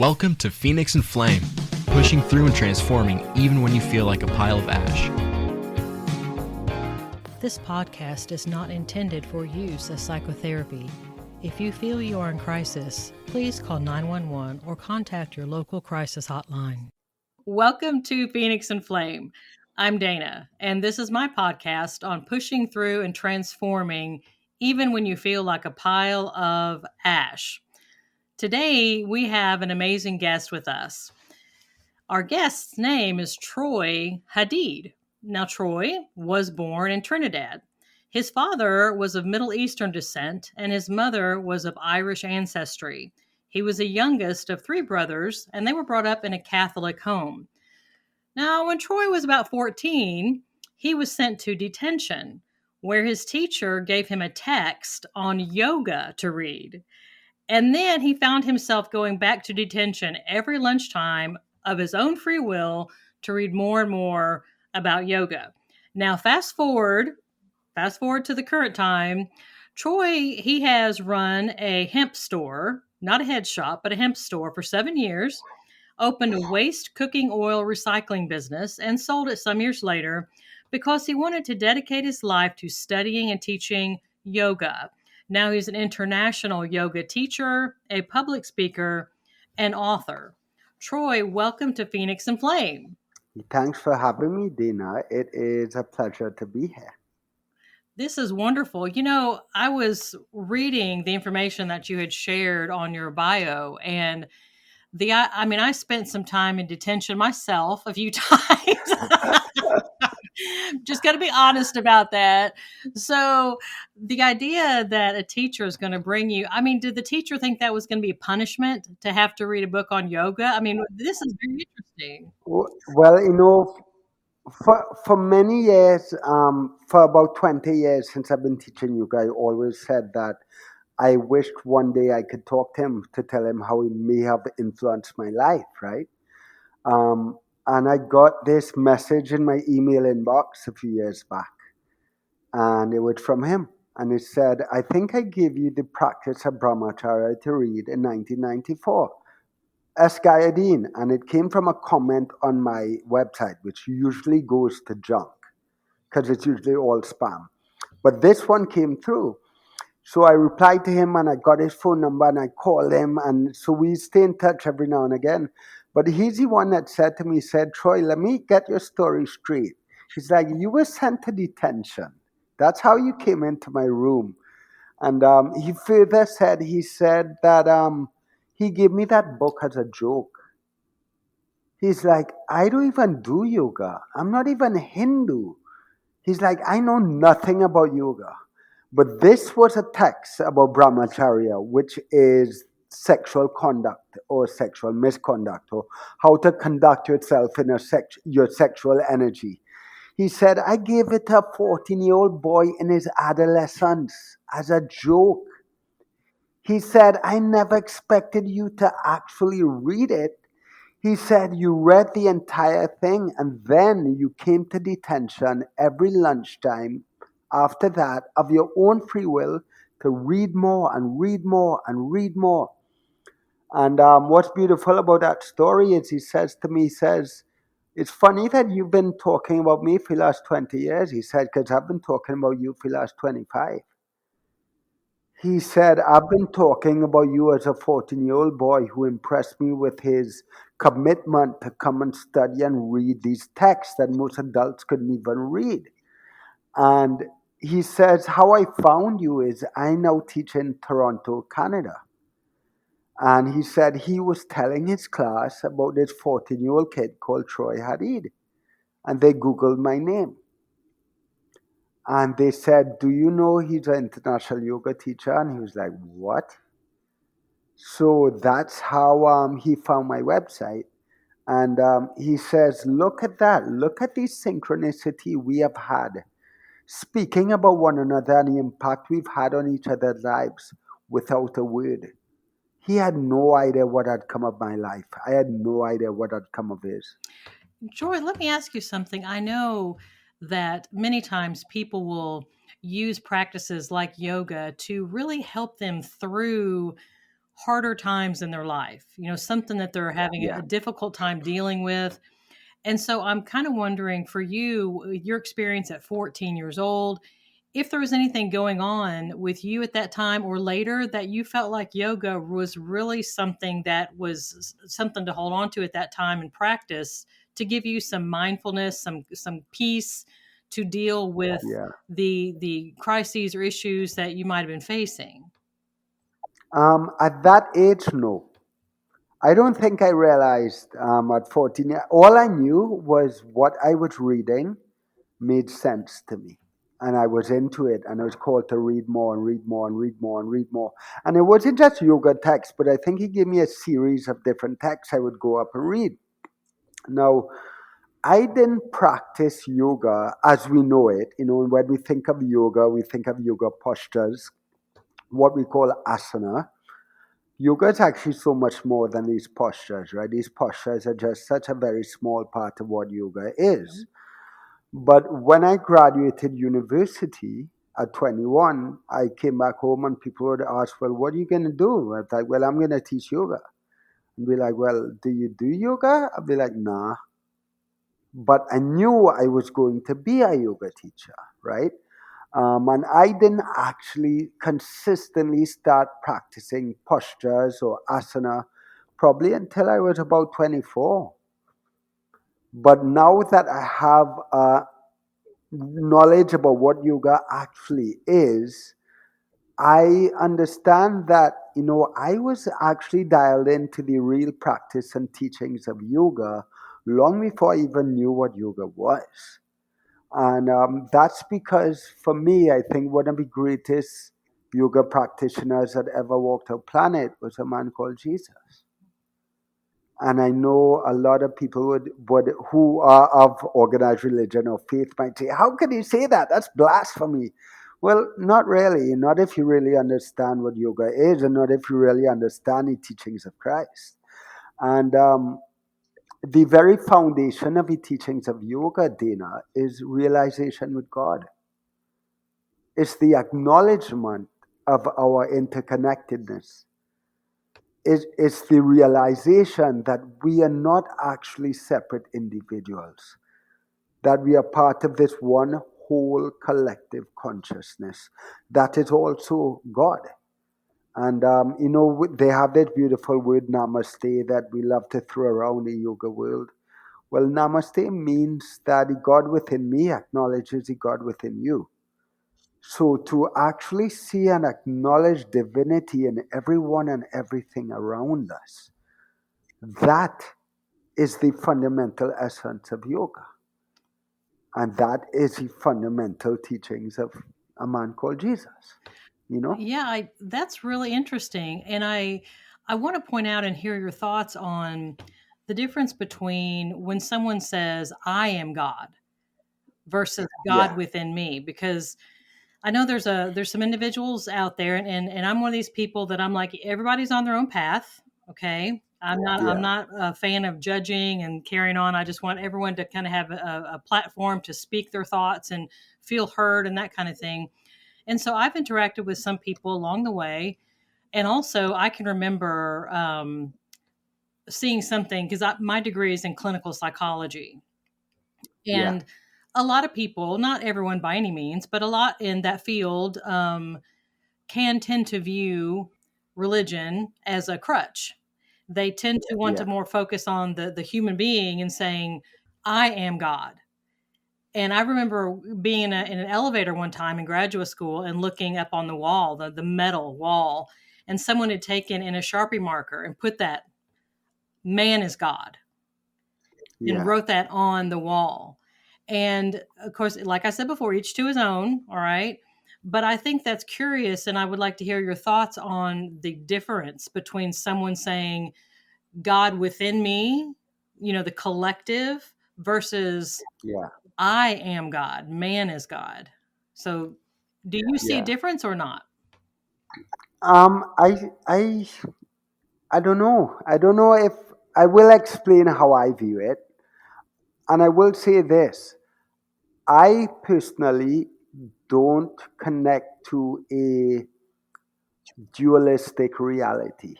Welcome to Phoenix and Flame, pushing through and transforming even when you feel like a pile of ash. This podcast is not intended for use as psychotherapy. If you feel you are in crisis, please call 911 or contact your local crisis hotline. Welcome to Phoenix and Flame. I'm Dana, and this is my podcast on pushing through and transforming even when you feel like a pile of ash. Today, we have an amazing guest with us. Our guest's name is Troy Hadeed. Now, Troy was born in Trinidad. His father was of Middle Eastern descent, and his mother was of Irish ancestry. He was the youngest of three brothers, and they were brought up in a Catholic home. Now, when Troy was about 14, he was sent to detention, where his teacher gave him a text on yoga to read. And then he found himself going back to detention every lunchtime of his own free will to read more and more about yoga. Now, fast forward to the current time. Troy, he has run a hemp store, not a head shop, but a hemp store for 7 years, opened a waste cooking oil recycling business, and sold it some years later because he wanted to dedicate his life to studying and teaching yoga. Now he's an international yoga teacher, a public speaker, and author. Troy, welcome to Phoenix and Flame. Thanks for having me, Dina. It is a pleasure to be here. This is wonderful. You know, I was reading the information that you had shared on your bio, and I spent some time in detention myself a few times. Just got to be honest about that. So the idea that a teacher is going to bring you, did the teacher think that was going to be a punishment to have to read a book on yoga? This is very interesting. Well, for many years, for about 20 years since I've been teaching yoga, I always said that I wished one day I could talk to him to tell him how he may have influenced my life, right? And I got this message in my email inbox a few years back, and it was from him. And it said, I think I gave you the practice of brahmacharya to read in 1994. Hadeed, and it came from a comment on my website, which usually goes to junk because it's usually all spam. But this one came through. So I replied to him and I got his phone number and I called him. And so we stay in touch every now and again. But he's the one that said to me, Troy, let me get your story straight. He's like, you were sent to detention. That's how you came into my room. And he further said, that he gave me that book as a joke. He's like, I don't even do yoga. I'm not even Hindu. He's like, I know nothing about yoga. But this was a text about brahmacharya, which is sexual conduct or sexual misconduct, or how to conduct yourself in your sexual energy. He said, I gave it to a 14-year-old boy in his adolescence as a joke. He said, I never expected you to actually read it. He said, you read the entire thing and then you came to detention every lunchtime after that of your own free will to read more and read more and read more. And what's beautiful about that story is he says to me, it's funny that you've been talking about me for the last 20 years. He said, because I've been talking about you for the last 25. He said, I've been talking about you as a 14-year-old boy who impressed me with his commitment to come and study and read these texts that most adults couldn't even read. And he says, how I found you is I now teach in Toronto, Canada. And he said he was telling his class about this 14-year-old kid called Troy Hadeed. And they Googled my name. And they said, do you know he's an international yoga teacher? And he was like, what? So that's how he found my website. And he says, look at that. Look at the synchronicity we have had. Speaking about one another and the impact we've had on each other's lives without a word. He had no idea what had come of my life. I had no idea what had come of his. Troy, let me ask you something. I know that many times people will use practices like yoga to really help them through harder times in their life, something that they're having Yeah. a difficult time dealing with. And so I'm kind of wondering for you, your experience at 14 years old, if there was anything going on with you at that time or later that you felt like yoga was really something that was something to hold on to at that time and practice to give you some mindfulness, some peace to deal with Yeah. the crises or issues that you might have been facing. At that age, no. I don't think I realized at 14. All I knew was what I was reading made sense to me. And I was into it, and I was called to read more and read more and read more and read more. And it wasn't just yoga texts, but I think he gave me a series of different texts I would go up and read. Now, I didn't practice yoga as we know it. When we think of yoga, we think of yoga postures, what we call asana. Yoga is actually so much more than these postures, right? These postures are just such a very small part of what yoga is. But when I graduated university at 21, I came back home and people would ask, well, what are you going to do? I was like, well, I'm going to teach yoga. And be like, well, do you do yoga? I'd be like, nah. But I knew I was going to be a yoga teacher, right? And I didn't actually consistently start practicing postures or asana probably until I was about 24. But now that I have knowledge about what yoga actually is, I understand that, I was actually dialed into the real practice and teachings of yoga long before I even knew what yoga was. And that's because, for me, I think one of the greatest yoga practitioners that ever walked our planet was a man called Jesus. And I know a lot of people who are of organized religion or faith might say, how can you say that? That's blasphemy. Well, not really. Not if you really understand what yoga is, and not if you really understand the teachings of Christ. And the very foundation of the teachings of yoga, Dana, is realization with God. It's the acknowledgement of our interconnectedness. It's the realization that we are not actually separate individuals, that we are part of this one whole collective consciousness that is also God. And, they have that beautiful word namaste that we love to throw around the yoga world. Well, namaste means that the God within me acknowledges the God within you. So to actually see and acknowledge divinity in everyone and everything around us, that is the fundamental essence of yoga. And that is the fundamental teachings of a man called Jesus. Yeah, that's really interesting. And I want to point out and hear your thoughts on the difference between when someone says, I am God versus God Yeah, within me. Because I know there's some individuals out there, and I'm one of these people that I'm like, everybody's on their own path. Okay. I'm yeah, not a fan of judging and carrying on. I just want everyone to kind of have a platform to speak their thoughts and feel heard and that kind of thing. And so I've interacted with some people along the way. And also, I can remember seeing something because my degree is in clinical psychology. yeah, And a lot of people, not everyone by any means, but a lot in that field can tend to view religion as a crutch. They tend to want to yeah, more focus on the human being and saying, I am God. And I remember being in an elevator one time in graduate school and looking up on the wall, the metal wall, and someone had taken in a Sharpie marker and put that man is God and yeah, wrote that on the wall. And of course, like I said before, each to his own. All right. But I think that's curious. And I would like to hear your thoughts on the difference between someone saying God within me, the collective, versus yeah, I am God, man is God. So do you see a yeah. difference or not? Um, I, I, I don't know. I don't know if I will explain how I view it. And I will say this. I personally don't connect to a dualistic reality.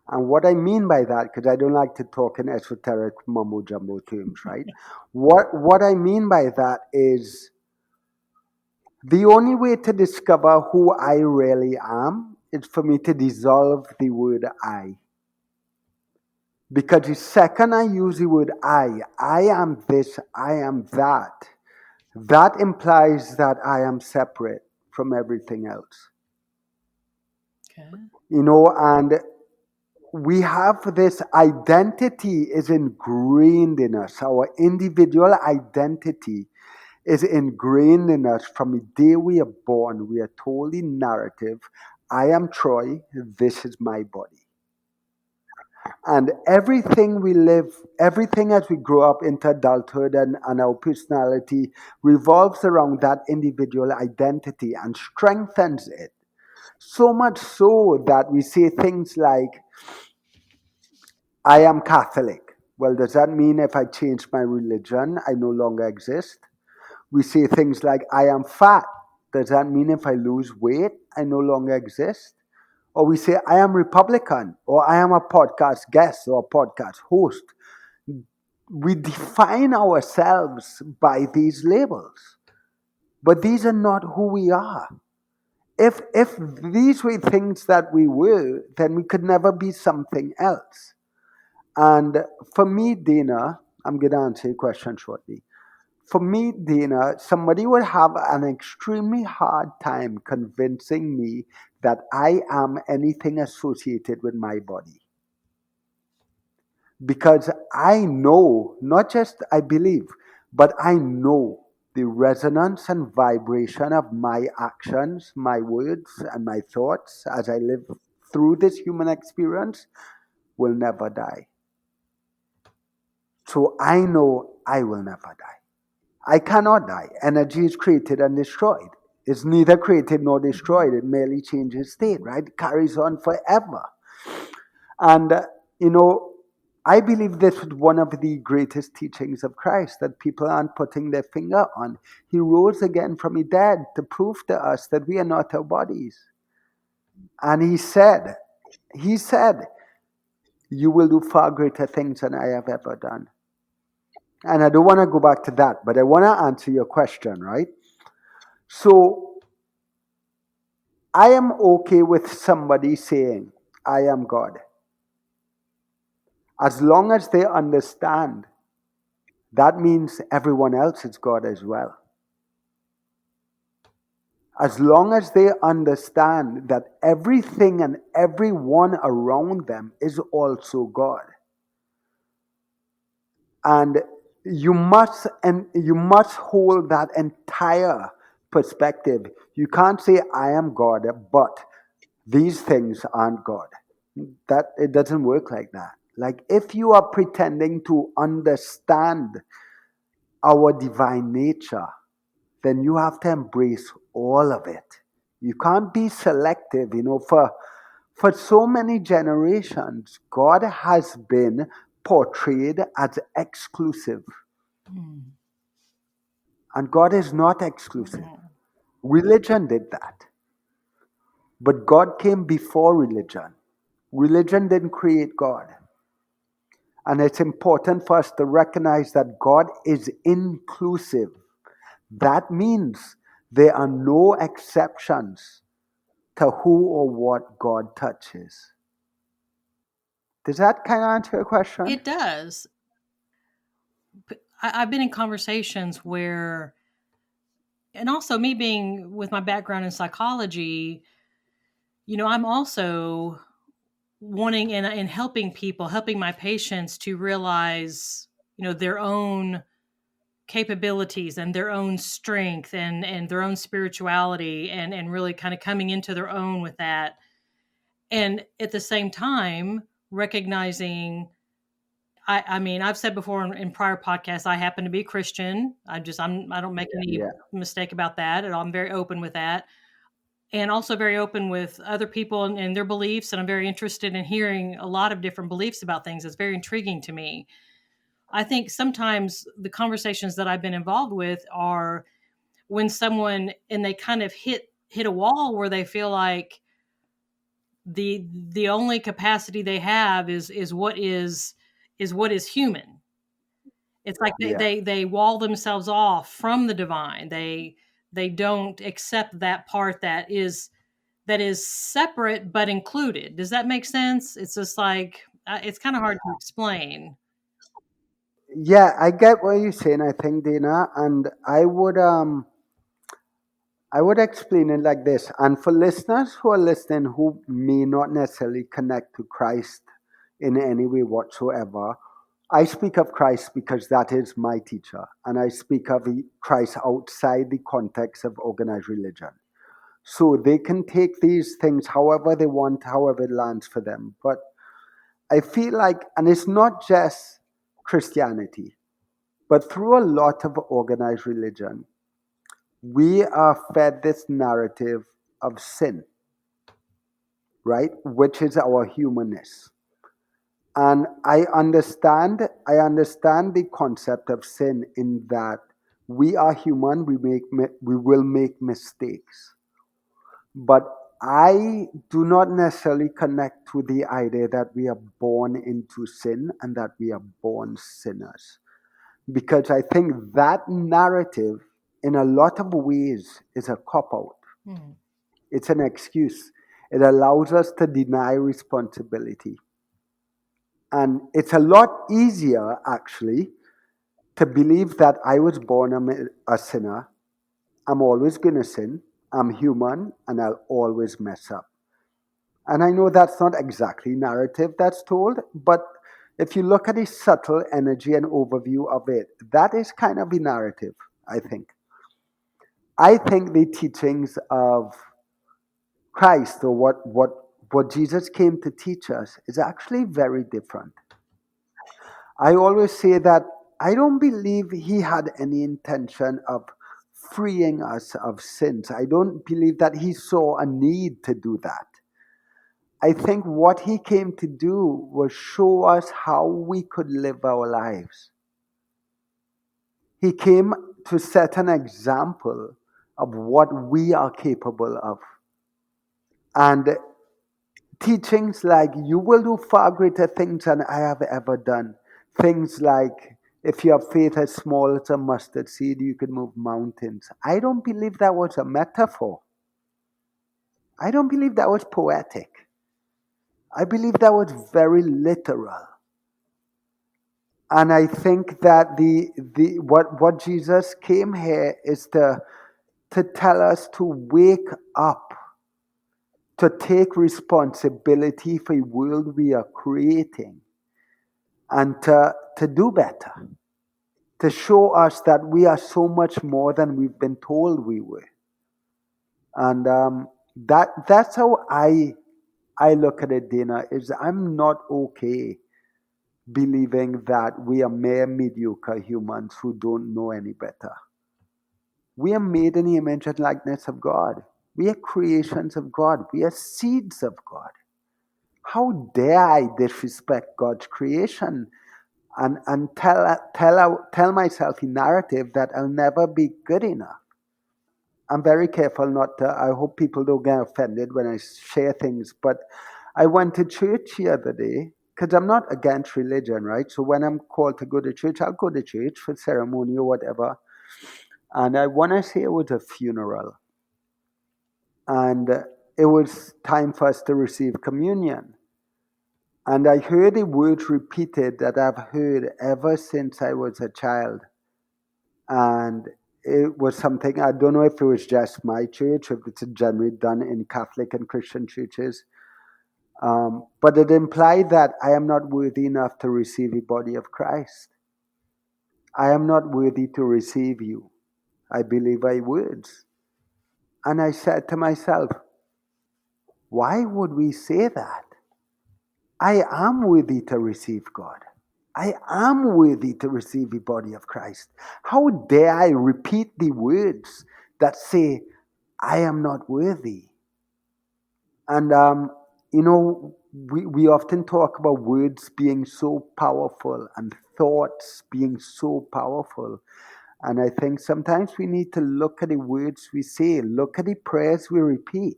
And what I mean by that, because I don't like to talk in esoteric mumbo jumbo terms, right? What I mean by that is the only way to discover who I really am is for me to dissolve the word I. Because the second I use the word I am this, I am that, that implies that I am separate from everything else. Okay. And we have this identity is ingrained in us. Our individual identity is ingrained in us from the day we are born. We are told the narrative, I am Troy, this is my body. And everything we live, everything as we grow up into adulthood and our personality revolves around that individual identity and strengthens it. So much so that we say things like, I am Catholic. Well, does that mean if I change my religion, I no longer exist? We say things like, I am fat. Does that mean if I lose weight, I no longer exist? Or we say, I am Republican, or I am a podcast guest or a podcast host. We define ourselves by these labels, but these are not who we are. If these were things that we were, then we could never be something else. And for me, Dana, I'm going to answer your question shortly. For me, Dana, somebody would have an extremely hard time convincing me that I am anything associated with my body. Because I know, not just I believe, but I know the resonance and vibration of my actions, my words, and my thoughts as I live through this human experience will never die. So I know I will never die. I cannot die. Energy is created and destroyed. It's neither created nor destroyed. It merely changes state, right? It carries on forever. And, I believe this was one of the greatest teachings of Christ that people aren't putting their finger on. He rose again from the dead to prove to us that we are not our bodies. And he said, you will do far greater things than I have ever done. And I don't want to go back to that, but I want to answer your question, right? So I am okay with somebody saying, I am God. As long as they understand that means everyone else is God as well. As long as they understand that everything and everyone around them is also God. And you must hold that entire perspective. You can't say I am God, but these things aren't God. That it doesn't work like that. Like if you are pretending to understand our divine nature, then you have to embrace all of it. You can't be selective. For so many generations, God has been portrayed as exclusive. And God is not exclusive. Religion did that. But God came before religion. Religion didn't create God. And it's important for us to recognize that God is inclusive. That means there are no exceptions to who or what God touches. Does that kind of answer your question? It does. I've been in conversations where, and also me being with my background in psychology, I'm also wanting and helping people, helping my patients to realize, their own capabilities and their own strength and their own spirituality and really kind of coming into their own with that. And at the same time, recognizing, I mean, I've said before in prior podcasts, I happen to be Christian. I don't make any mistake about that. And I'm very open with that. And also very open with other people and their beliefs. And I'm very interested in hearing a lot of different beliefs about things. It's very intriguing to me. I think sometimes the conversations that I've been involved with are when someone and they kind of hit a wall where they feel like, the only capacity they have is what is human. It's like Yeah. they wall themselves off from the divine. They don't accept that part that is separate but included. Does that make sense? It's just like it's kind of hard to explain. Yeah, I get what you're saying, I think, Dana, and I would explain it like this. And for listeners who are listening who may not necessarily connect to Christ in any way whatsoever, I speak of Christ because that is my teacher. And I speak of Christ outside the context of organized religion. So they can take these things however they want, however it lands for them. But I feel like, and it's not just Christianity, but through a lot of organized religion, we are fed this narrative of sin, right? Which is our humanness. And I understand the concept of sin in that we are human, we will make mistakes. But I do not necessarily connect to the idea that we are born into sin and that we are born sinners. Because I think that narrative, in a lot of ways, is a cop out. Hmm. It's an excuse. It allows us to deny responsibility. And it's a lot easier, actually, to believe that I was born a sinner. I'm always going to sin. I'm human and I'll always mess up. And I know that's not exactly narrative that's told, but if you look at the subtle energy and overview of it, that is kind of the narrative, I think. I think the teachings of Christ, or what Jesus came to teach us, is actually very different. I always say that I don't believe he had any intention of freeing us of sins. I don't believe that he saw a need to do that. I think what he came to do was show us how we could live our lives. He came to set an example of what we are capable of. And teachings like, you will do far greater things than I have ever done. Things like, if you have faith as small as a mustard seed, you can move mountains. I don't believe that was a metaphor. I don't believe that was poetic. I believe that was very literal. And I think that what Jesus came here is to tell us to wake up, to take responsibility for the world we are creating, and to do better, to show us that we are so much more than we've been told we were. And that's how I look at it, Dana, is I'm not okay believing that we are mere mediocre humans who don't know any better. We are made in the image and likeness of God. We are creations of God. We are seeds of God. How dare I disrespect God's creation and tell myself a narrative that I'll never be good enough? I'm very careful not to. I hope people don't get offended when I share things, but I went to church the other day because I'm not against religion, right? So when I'm called to go to church, I'll go to church for ceremony or whatever. And I want to say it was a funeral. And it was time for us to receive communion. And I heard the words repeated that I've heard ever since I was a child. And it was something, I don't know if it was just my church, if it's generally done in Catholic and Christian churches. But it implied that I am not worthy enough to receive the body of Christ. I am not worthy to receive you. I believe my words. And I said to myself, why would we say that? I am worthy to receive God. I am worthy to receive the body of Christ. How dare I repeat the words that say, I am not worthy? And, we often talk about words being so powerful and thoughts being so powerful. And I think sometimes we need to look at the words we say, look at the prayers we repeat,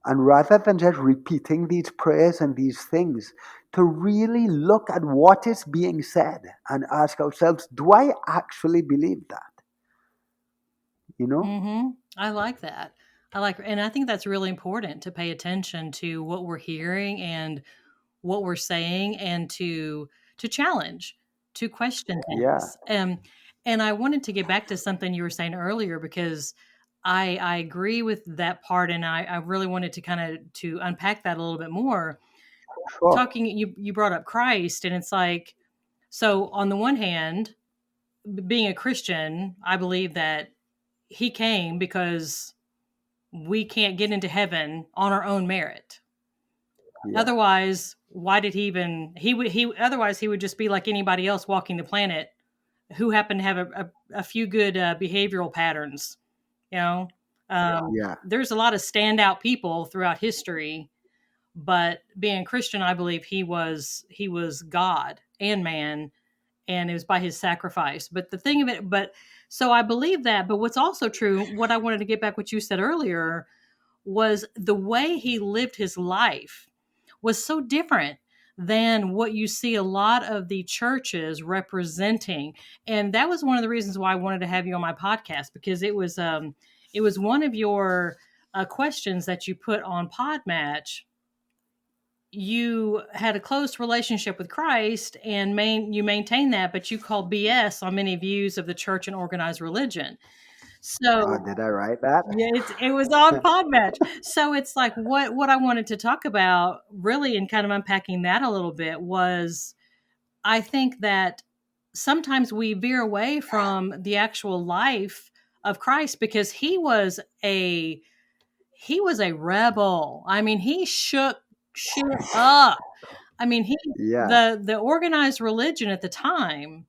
And rather than just repeating these prayers and these things, to really look at what is being said and ask ourselves, do I actually believe that? You know? Mm-hmm. I like that. And I think that's really important to pay attention to what we're hearing and what we're saying, and to challenge, to question Yeah, things. And I wanted to get back to something you were saying earlier, because I agree with that part, and I really wanted to kind of to unpack that a little bit more. sure. Talking, you brought up Christ, and it's like, so on the one hand, being a Christian, I believe that he came because we can't get into heaven on our own merit. Yeah, Otherwise, why did he even he otherwise he would just be like anybody else walking the planet who happened to have a few good behavioral patterns. You know, yeah, there's a lot of standout people throughout history, but being Christian, I believe he was God and man, and it was by his sacrifice. But the thing of it, but so I believe that. But what's also true, what I wanted to get back what you said earlier, was the way he lived his life was so different than what you see a lot of the churches representing. And that was one of the reasons why I wanted to have you on my podcast, because it was one of your questions that you put on Podmatch. You had a close relationship with Christ, and you maintain that, but you called BS on many views of the church and organized religion. So did I write that? yeah, it was on Podmatch. So it's like what I wanted to talk about, really, and kind of unpacking that a little bit, was I think that sometimes we veer away from the actual life of Christ, because he was a rebel. I mean, he shook shit up. I mean, Yeah, the organized religion at the time,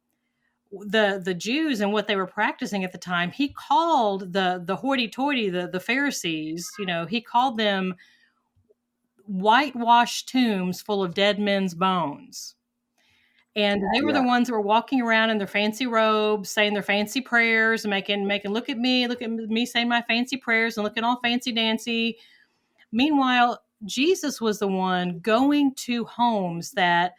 the Jews and what they were practicing at the time, he called the hoity-toity, the Pharisees, he called them whitewashed tombs full of dead men's bones. And they were the yeah, ones that were walking around in their fancy robes, saying their fancy prayers, making look at me saying my fancy prayers and looking all fancy dancy. Meanwhile, Jesus was the one going to homes that,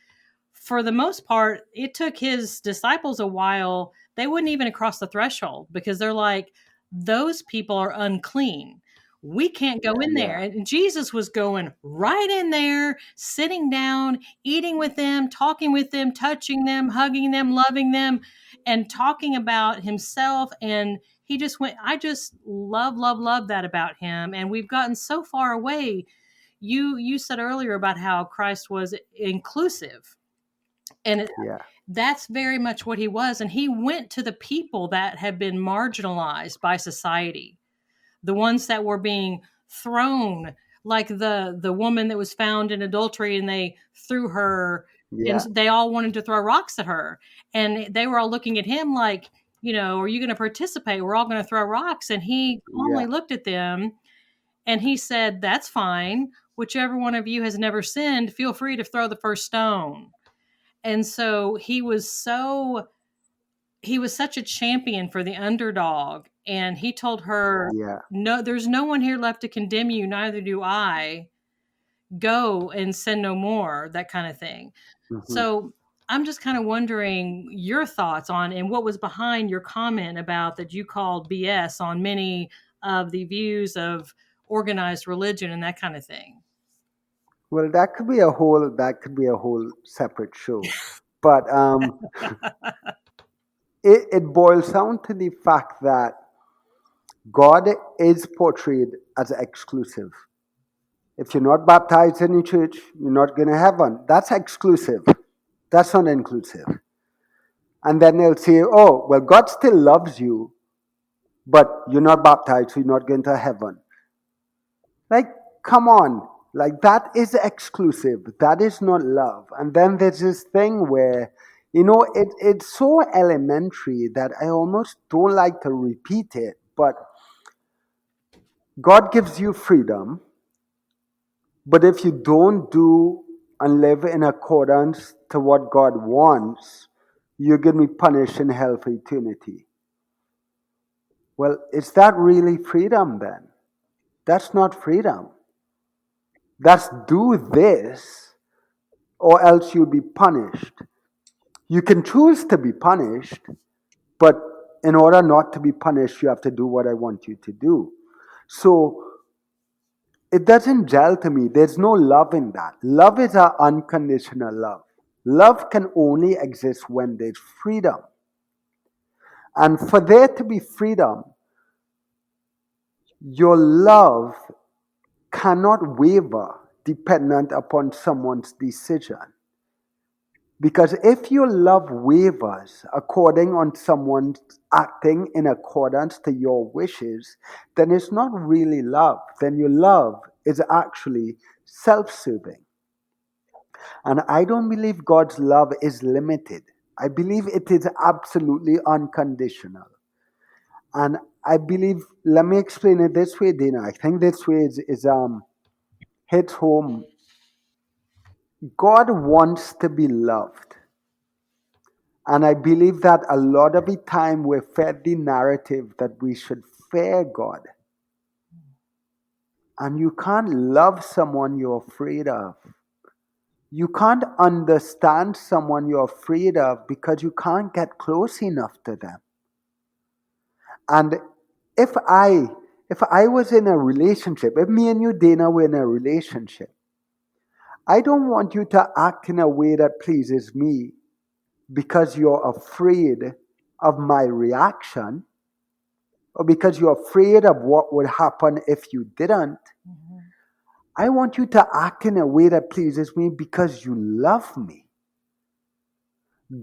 for the most part, it took his disciples a while. They wouldn't even cross the threshold, because they're like, those people are unclean. We can't go in there. yeah, And Jesus was going right in there, sitting down, eating with them, talking with them, touching them, hugging them, loving them, and talking about himself. And he just went, I just love, love, love that about him. And we've gotten so far away. You said earlier about how Christ was inclusive, and yeah, that's very much what he was. And he went to the people that had been marginalized by society, the ones that were being thrown, like the woman that was found in adultery, and they threw her, and yeah, they all wanted to throw rocks at her. And they were all looking at him like, are you going to participate? We're all going to throw rocks. And he calmly yeah, looked at them and he said, that's fine. Whichever one of you has never sinned, feel free to throw the first stone. And so he was such a champion for the underdog. And he told her, yeah. no, there's no one here left to condemn you. Neither do I. Go and sin no more, that kind of thing. Hmm. So I'm just kind of wondering your thoughts on, and what was behind your comment about that you called BS on many of the views of organized religion and that kind of thing. Well, that could be a whole separate show, but it boils down to the fact that God is portrayed as exclusive. If you're not baptized in the church, you're not going to heaven. That's exclusive. That's not inclusive. And then they'll say, oh, well, God still loves you, but you're not baptized, so you're not going to heaven. Like, come on. Like, that is exclusive. That is not love. And then there's this thing where, it's so elementary that I almost don't like to repeat it, but God gives you freedom. But if you don't do and live in accordance to what God wants, you're going to be punished in hell for eternity. Well, is that really freedom then? That's not freedom. That's do this or else you'll be punished. You can choose to be punished, but in order not to be punished, you have to do what I want you to do. So it doesn't gel to me. There's no love in that. Love is an unconditional love. Love can only exist when there's freedom. And for there to be freedom, your love cannot waver dependent upon someone's decision. Because if your love wavers according on someone acting in accordance to your wishes, then it's not really love. Then your love is actually self-serving. And I don't believe God's love is limited. I believe it is absolutely unconditional. And I believe, let me explain it this way, Dana. I think this way is hits home. God wants to be loved. And I believe that a lot of the time we're fed the narrative that we should fear God. And you can't love someone you're afraid of. You can't understand someone you're afraid of because you can't get close enough to them. And if I was in a relationship, if me and you, Dana, were in a relationship, I don't want you to act in a way that pleases me because you're afraid of my reaction or because you're afraid of what would happen if you didn't. I want you to act in a way that pleases me because you love me.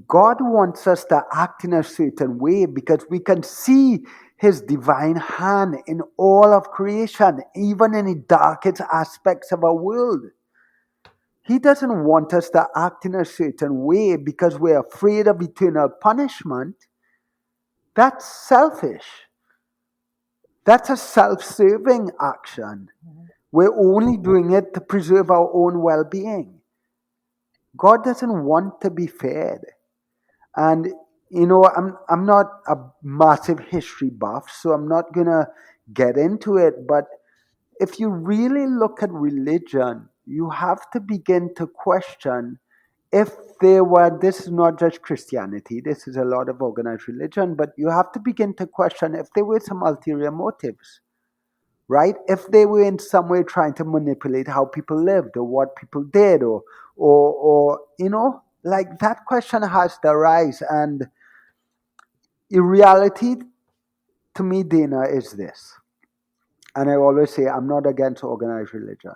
God wants us to act in a certain way because we can see His divine hand in all of creation, even in the darkest aspects of our world. He doesn't want us to act in a certain way because we're afraid of eternal punishment. That's selfish. That's a self-serving action. We're only doing it to preserve our own well-being. God doesn't want to be fed. And I'm not a massive history buff, so I'm not gonna get into it. But if you really look at religion, you have to begin to question if there were. This is not just Christianity. This is a lot of organized religion, but you have to begin to question if there were some ulterior motives, right? If they were in some way trying to manipulate how people lived or what people did, or like that question has to arise. And in reality, to me, Dana, is this. And I always say I'm not against organized religion.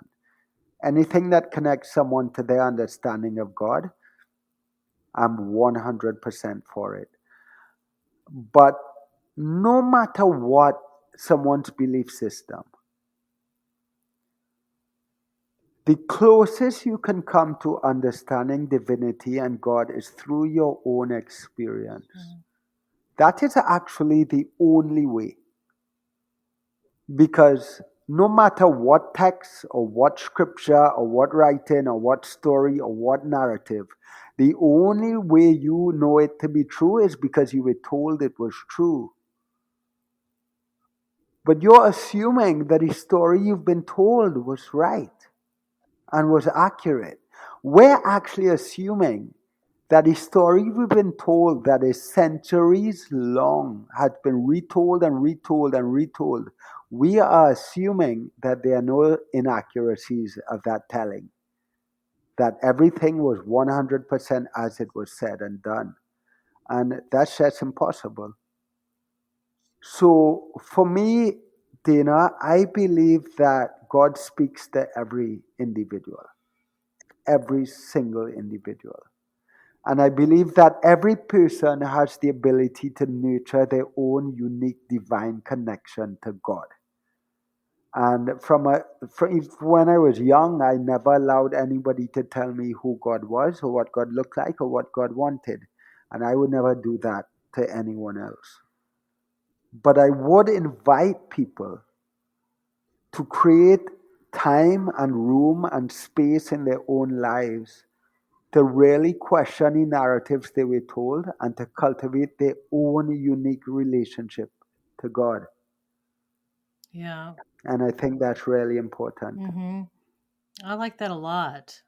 Anything that connects someone to their understanding of God, I'm 100% for it. But no matter what someone's belief system, the closest you can come to understanding divinity and God is through your own experience. That is actually the only way. Because no matter what text or what scripture or what writing or what story or what narrative, the only way you know it to be true is because you were told it was true. But you're assuming that the story you've been told was right and was accurate. We're actually assuming that the story we've been told that is centuries long has been retold and retold and retold. We are assuming that there are no inaccuracies of that telling, that everything was 100% as it was said and done. And that's just impossible. So for me, Dana, I believe that God speaks to every individual, every single individual. And I believe that every person has the ability to nurture their own unique divine connection to God. And when I was young, I never allowed anybody to tell me who God was or what God looked like or what God wanted. And I would never do that to anyone else. But I would invite people to create time and room and space in their own lives to really question the narratives they were told and to cultivate their own unique relationship to God. Yeah. And I think that's really important. Mm-hmm. I like that a lot.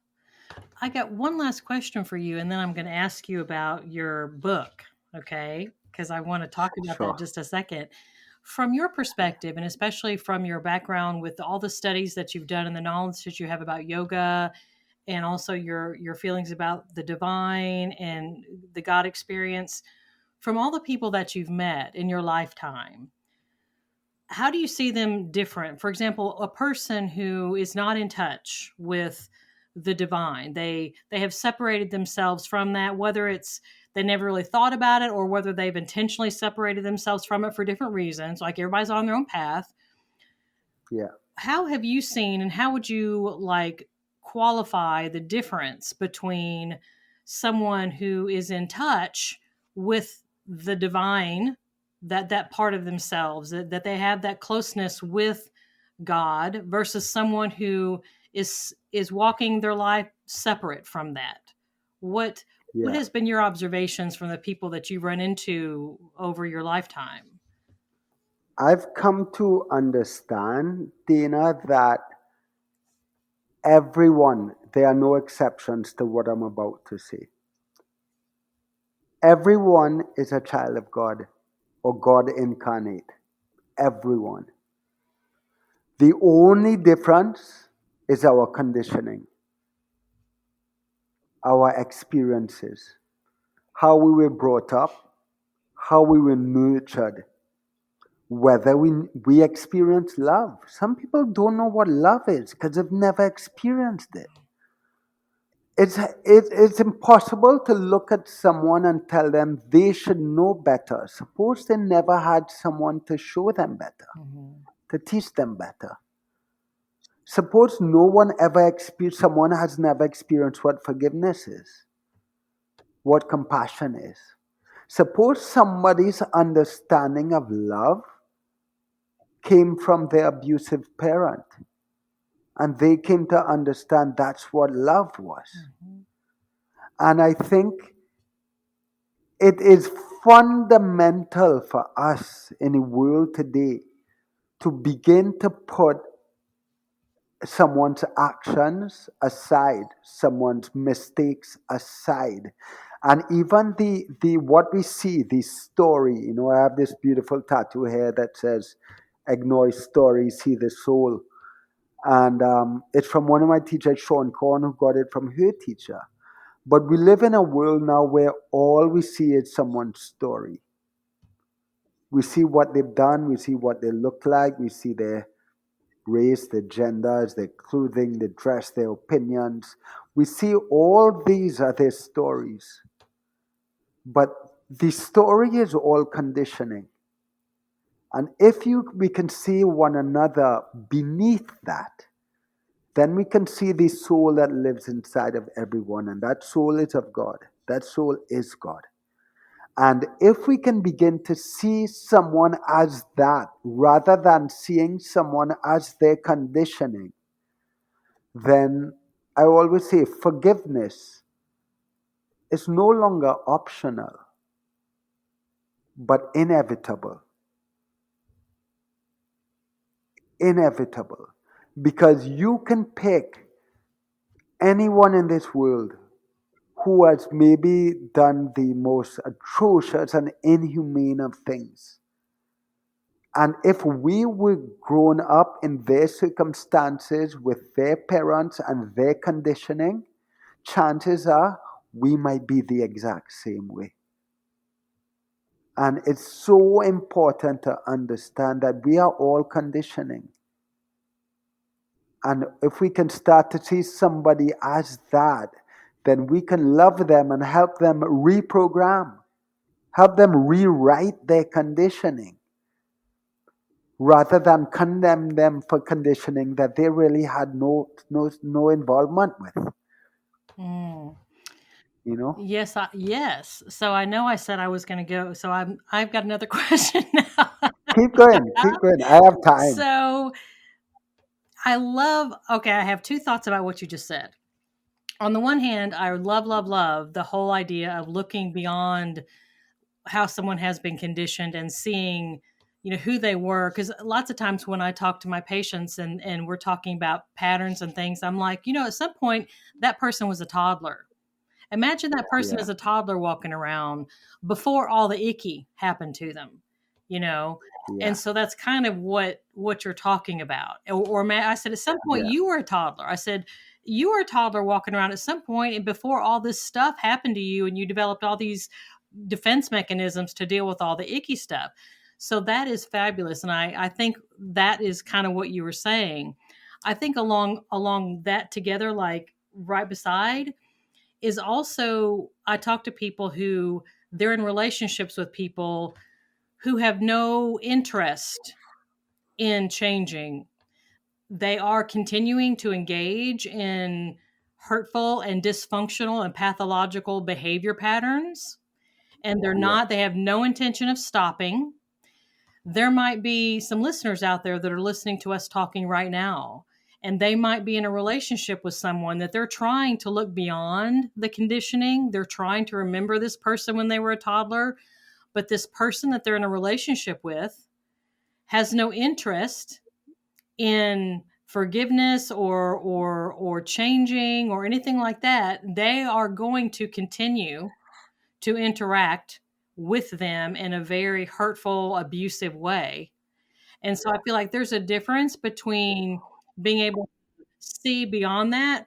I got one last question for you, and then I'm going to ask you about your book, okay? Because I want to talk about that Sure. just a second. From your perspective, and especially from your background with all the studies that you've done and the knowledge that you have about yoga, and also your feelings about the divine and the God experience, from all the people that you've met in your lifetime, how do you see them different? For example, a person who is not in touch with the divine, they have separated themselves from that, whether it's they never really thought about it or whether they've intentionally separated themselves from it for different reasons, like everybody's on their own path. Yeah. How have you seen, and how would you like qualify the difference between someone who is in touch with the divine, that part of themselves, that they have that closeness with God, versus someone who is walking their life separate from that? What Yeah. has been your observations from the people that you run into over your lifetime? I've come to understand, Dana, that everyone, there are no exceptions to what I'm about to say. Everyone is a child of God or God incarnate. Everyone. The only difference is our conditioning, our experiences, how we were brought up, how we were nurtured, whether we experience love. Some people don't know what love is because they've never experienced it. It's impossible to look at someone and tell them they should know better. Suppose they never had someone to show them better, Mhm. to teach them better. Suppose no one ever experienced, someone has never experienced what forgiveness is, what compassion is. Suppose somebody's understanding of love came from their abusive parent and they came to understand that's what love was. Mhm. And I think it is fundamental for us in the world today to begin to put someone's actions aside, someone's mistakes aside. And even the what we see, the story, I have this beautiful tattoo here that says, ignore story, see the soul. And it's from one of my teachers, Sean Korn, who got it from her teacher. But we live in a world now where all we see is someone's story. We see what they've done, we see what they look like, we see their race, their genders, their clothing, their dress, their opinions. We see all these are their stories. But the story is all conditioning. And if we can see one another beneath that, then we can see the soul that lives inside of everyone. And that soul is of God. That soul is God. And if we can begin to see someone as that, rather than seeing someone as their conditioning, then I always say forgiveness is no longer optional, but inevitable. Inevitable. Because you can pick anyone in this world who has maybe done the most atrocious and inhumane of things. And if we were grown up in their circumstances with their parents and their conditioning, chances are we might be the exact same way. And it's so important to understand that we are all conditioning. And if we can start to see somebody as that, then we can love them and help them reprogram, help them rewrite their conditioning, rather than condemn them for conditioning that they really had no involvement with. Mm. You know? Yes. So I know I said I was going to go. So I've got another question now. Keep going, keep going. I have time. So okay, I have two thoughts about what you just said. On the one hand, I love the whole idea of looking beyond how someone has been conditioned and seeing, who they were. Because lots of times when I talk to my patients and we're talking about patterns and things, I'm like, at some point that person was a toddler. Imagine that person as a toddler walking around before all the icky happened to them, And so that's kind of what you're talking about. I said, at some point you were a toddler. I said, you were a toddler walking around at some point, and before all this stuff happened to you, and you developed all these defense mechanisms to deal with all the icky stuff. So that is fabulous. And I think that is kind of what you were saying. I think along that together, like right beside, is also, I talk to people who they're in relationships with people who have no interest in changing. They are continuing to engage in hurtful and dysfunctional and pathological behavior patterns. And they have no intention of stopping. There might be some listeners out there that are listening to us talking right now, and they might be in a relationship with someone that they're trying to look beyond the conditioning. They're trying to remember this person when they were a toddler, but this person that they're in a relationship with has no interest in forgiveness or changing or anything like that. They are going to continue to interact with them in a very hurtful, abusive way. And so I feel like there's a difference between being able to see beyond that,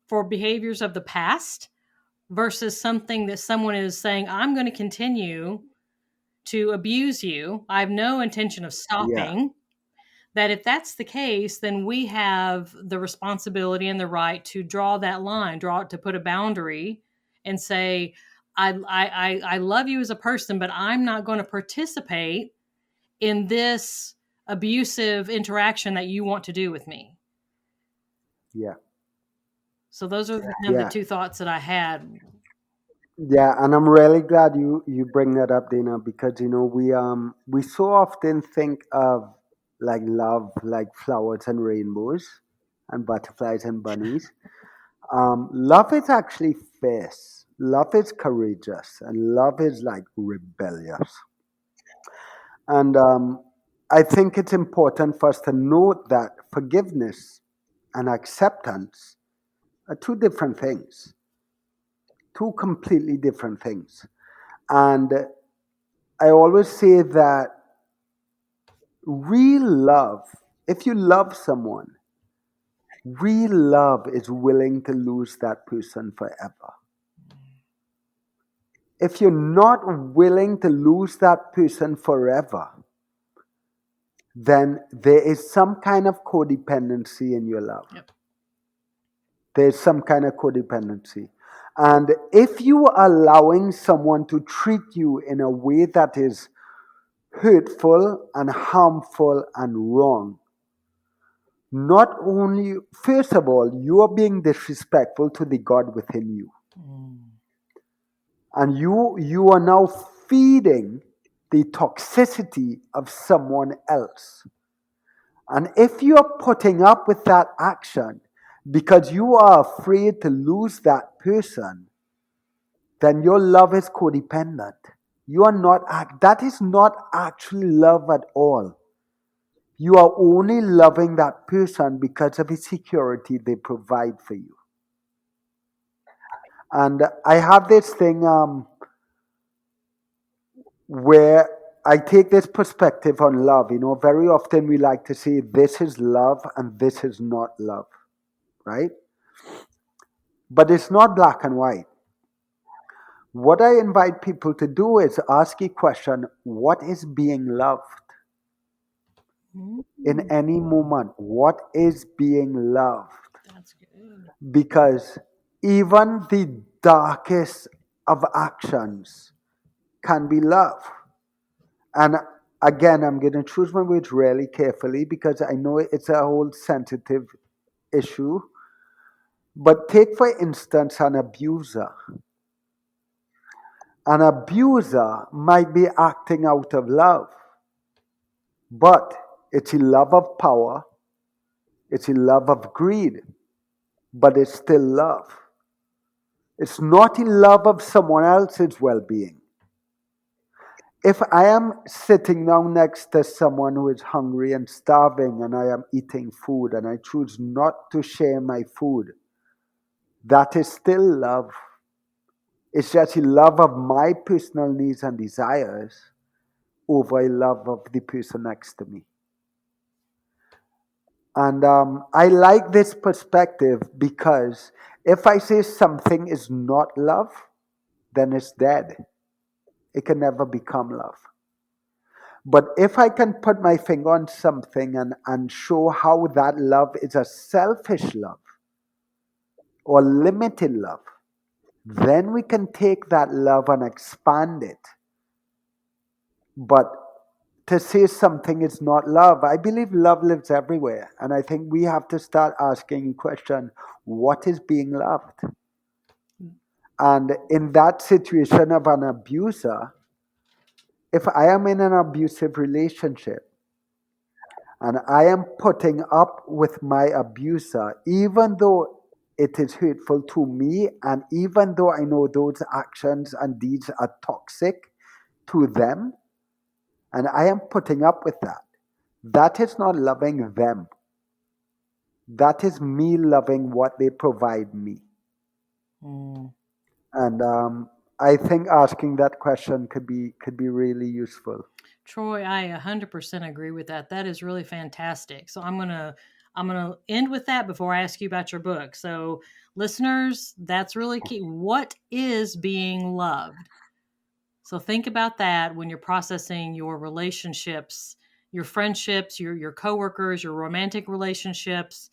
for behaviors of the past versus something that someone is saying, I'm going to continue to abuse you. I have no intention of stopping. That if that's the case, then we have the responsibility and the right to draw that line, to put a boundary and say, I love you as a person, but I'm not going to participate in this abusive interaction that you want to do with me. Yeah. So those are the two thoughts that I had. Yeah, and I'm really glad you bring that up, Dana, because we so often think of like love like flowers and rainbows and butterflies and bunnies. Love is actually fierce. Love is courageous, and love is like rebellious. And I think it's important for us to note that forgiveness and acceptance are two different things, two completely different things. And I always say that real love, if you love someone, real love is willing to lose that person forever. If you're not willing to lose that person forever, then there is some kind of codependency in your love. Yep. There's some kind of codependency. And if you are allowing someone to treat you in a way that is hurtful and harmful and wrong, not only, first of all, you are being disrespectful to the God within you. And you are now feeding the toxicity of someone else. And if you are putting up with that action because you are afraid to lose that person, then your love is codependent. You are not, that is not actually love at all. You are only loving that person because of the security they provide for you. And I have this thing where I take this perspective on love. Very often we like to say this is love and this is not love, right? But it's not black and white. What I invite people to do is ask a question: what is being loved? In any moment, what is being loved? That's good. Because even the darkest of actions can be love. And again, I'm going to choose my words really carefully because I know it's a whole sensitive issue. But take, for instance, an abuser. An abuser might be acting out of love, but it's a love of power, it's a love of greed, but it's still love. It's not a love of someone else's well being. If I am sitting down next to someone who is hungry and starving and I am eating food and I choose not to share my food, that is still love. It's just a love of my personal needs and desires over a love of the person next to me. And I like this perspective because if I say something is not love, then it's dead. It can never become love. But if I can put my finger on something and show how that love is a selfish love or limited love, then we can take that love and expand it. But to say something is not love, I believe love lives everywhere. And I think we have to start asking the question, what is being loved? And in that situation of an abuser, if I am in an abusive relationship and I am putting up with my abuser, even though it is hurtful to me, and even though I know those actions and deeds are toxic to them, and I am putting up with that, that is not loving them. That is me loving what they provide me. Mm. And I think asking that question could be really useful. Troy, I 100% agree with that. That is really fantastic. So I'm gonna end with that before I ask you about your book. So listeners, that's really key. What is being loved? So think about that when you're processing your relationships, your friendships, your coworkers, your romantic relationships.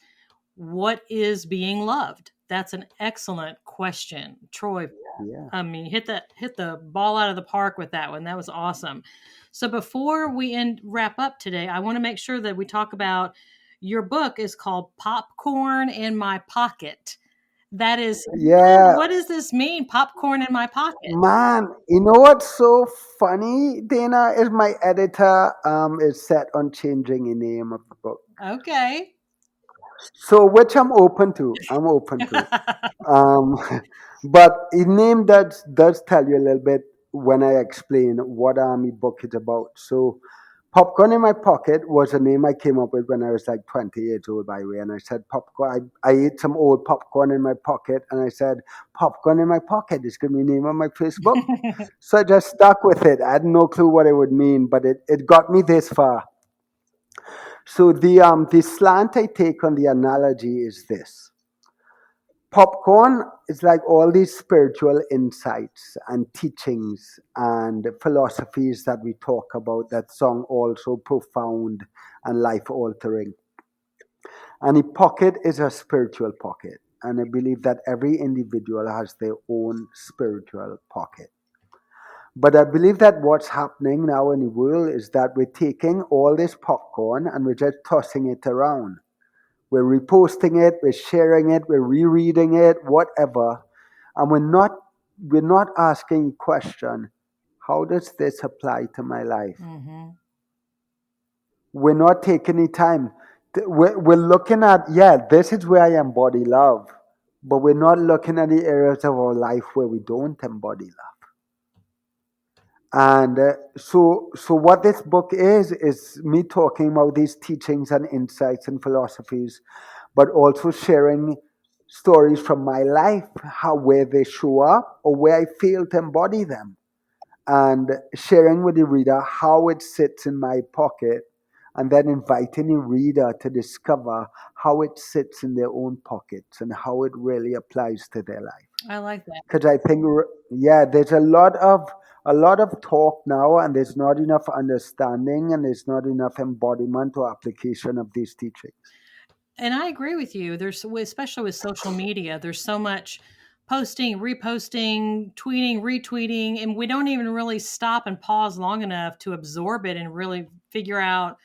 What is being loved? That's an excellent question, Troy. Yeah. I mean, hit the ball out of the park with that one. That was awesome. So before we wrap up today, I want to make sure that we talk about your book is called Popcorn in My Pocket. That is Yeah. what does this mean? Popcorn in my pocket. Man, you know what's so funny, Dana, is my editor is set on changing the name of the book. Okay. So which I'm open to. I'm open to. Um, but the name does tell you a little bit when I explain what Army book is about. So, Popcorn in My Pocket was a name I came up with when I was like 20 years old, by the way. And I said, popcorn. I ate some old popcorn in my pocket, and I said, Popcorn in My Pocket is going to be the name of my first book. So I just stuck with it. I had no clue what it would mean, but it got me this far. So the slant I take on the analogy is this. Popcorn is like all these spiritual insights and teachings and philosophies that we talk about that sound also profound and life altering. And a pocket is a spiritual pocket. And I believe that every individual has their own spiritual pocket. But I believe that what's happening now in the world is that we're taking all this popcorn and we're just tossing it around. We're reposting it, we're sharing it, we're rereading it, whatever. And we're not asking the question, how does this apply to my life? Mm-hmm. We're not taking the time. We're looking at, yeah, this is where I embody love. But we're not looking at the areas of our life where we don't embody love. And so what this book is me talking about these teachings and insights and philosophies, but also sharing stories from my life, how where they show up or where I fail to embody them, and sharing with the reader how it sits in my pocket, and then inviting the reader to discover how it sits in their own pockets and how it really applies to their life. I like that. Because I think, yeah, there's a lot of talk now, and there's not enough understanding, and there's not enough embodiment or application of these teachings. And I agree with you. Especially with social media, there's so much posting, reposting, tweeting, retweeting, and we don't even really stop and pause long enough to absorb it and really figure out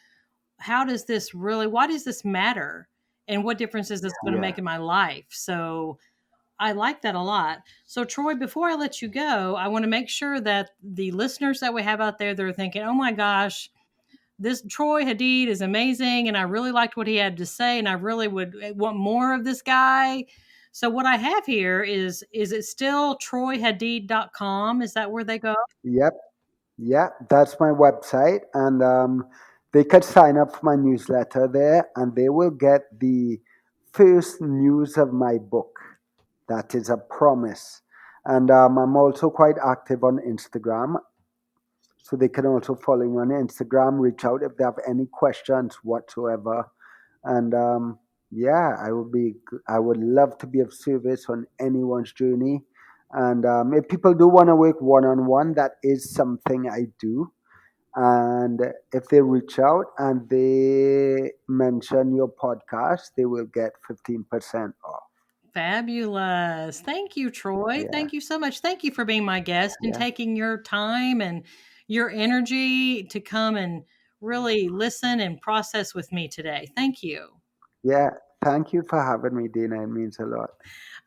why does this matter? And what difference is this going to Yeah. make in my life? So I like that a lot. So, Troy, before I let you go, I want to make sure that the listeners that we have out there, they're thinking, oh my gosh, this Troy Hadeed is amazing. And I really liked what he had to say. And I really would want more of this guy. So, what I have here is it still troyhadeed.com? Is that where they go? Yep. Yeah, that's my website, and they could sign up for my newsletter there, and they will get the first news of my book. That is a promise. And I'm also quite active on Instagram, so they can also follow me on Instagram. Reach out if they have any questions whatsoever, and yeah, I would love to be of service on anyone's journey. And if people do want to work one on one, that is something I do. And if they reach out and they mention your podcast, they will get 15% off. Fabulous. Thank you, Troy. Yeah, Thank you so much. Thank you for being my guest and yeah, taking your time and your energy to come and really listen and process with me today. Thank you. yeah. Thank you for having me, Dina. It means a lot.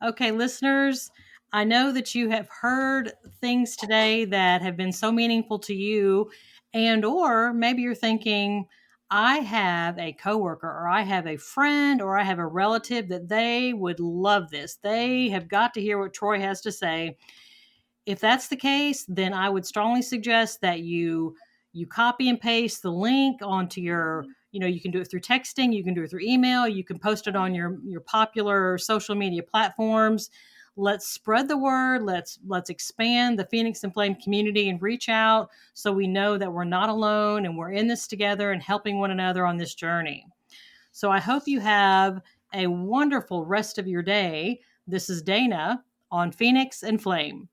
Okay, listeners, I know that you have heard things today that have been so meaningful to you, and or maybe you're thinking, I have a coworker or I have a friend or I have a relative that they would love this. They have got to hear what Troy has to say. If that's the case, then I would strongly suggest that you copy and paste the link onto your, you can do it through texting, you can do it through email, you can post it on your popular social media platforms. Let's spread the word. Let's expand the Phoenix and Flame community and reach out so we know that we're not alone and we're in this together and helping one another on this journey. So I hope you have a wonderful rest of your day. This is Dana on Phoenix and Flame.